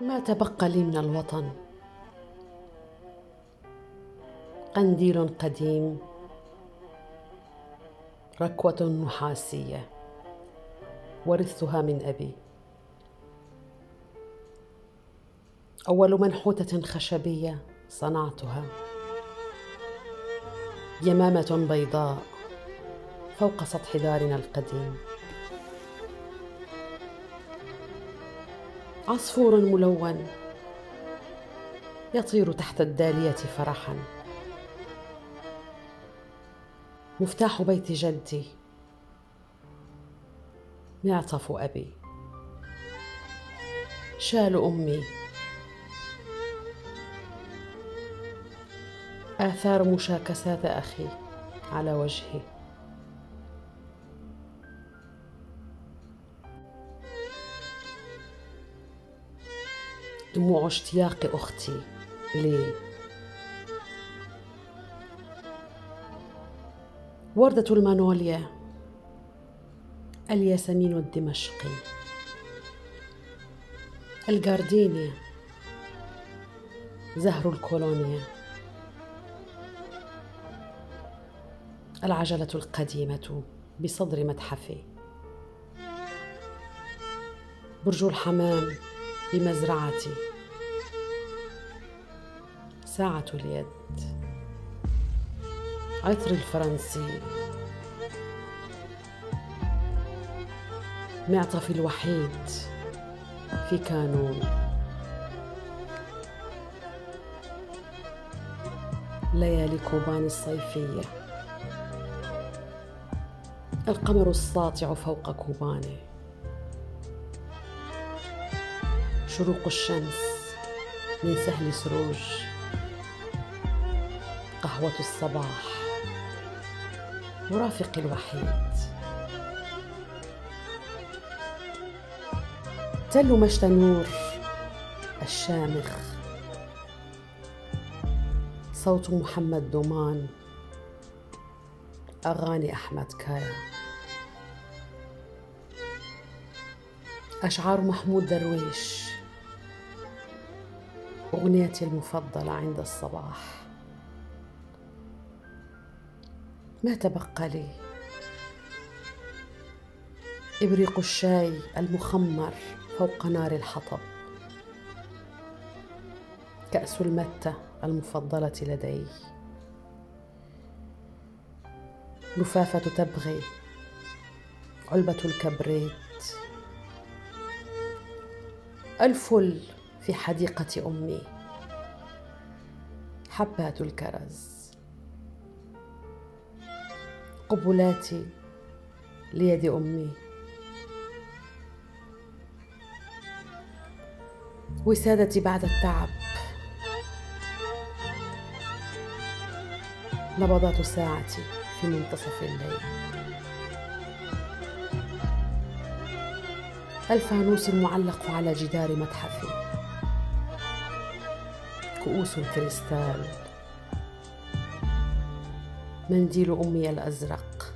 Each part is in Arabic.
ما تبقى لي من الوطن قنديل قديم، ركوة نحاسية ورثتها من أبي، أول منحوتة خشبية صنعتها، يمامة بيضاء فوق سطح دارنا القديم، عصفور ملون يطير تحت الدالية فرحا، مفتاح بيت جدي، معطف أبي، شال أمي، آثار مشاكسات أخي على وجهي، دموع اشتياق أختي لي، وردة المانوليا، الياسمين الدمشقي، الجاردينيا، زهر الكولونيا، العجلة القديمة بصدر متحفي، برج الحمام بمزرعتي، ساعة اليد، عطر الفرنسي، معطفي الوحيد في كانون، ليالي كوبان الصيفية، القمر الساطع فوق كوباني، شروق الشمس من سهل سروج، قهوة الصباح، مرافقي الوحيد، تل مشت نور الشامخ، صوت محمد دومان، أغاني أحمد كايا، أشعار محمود درويش، أغنيتي المفضلة عند الصباح. ما تبقى لي إبريق الشاي المخمر فوق نار الحطب، كأس المتة المفضلة لدي، لفافة تبغي، علبة الكبريت، الفل في حديقة أمي، حبات الكرز، قبلاتي ليد أمي، وسادتي بعد التعب، نبضات ساعتي في منتصف الليل، الفانوس المعلق على جدار متحفي، كؤوس الكريستال، منديل أمي الأزرق،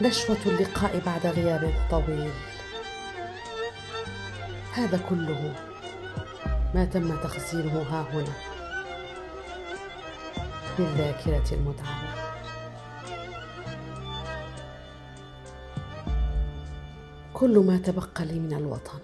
نشوة اللقاء بعد غياب طويل. هذا كله ما تم تخزينه ها هنا بالذاكرة المتعبة. كل ما تبقى لي من الوطن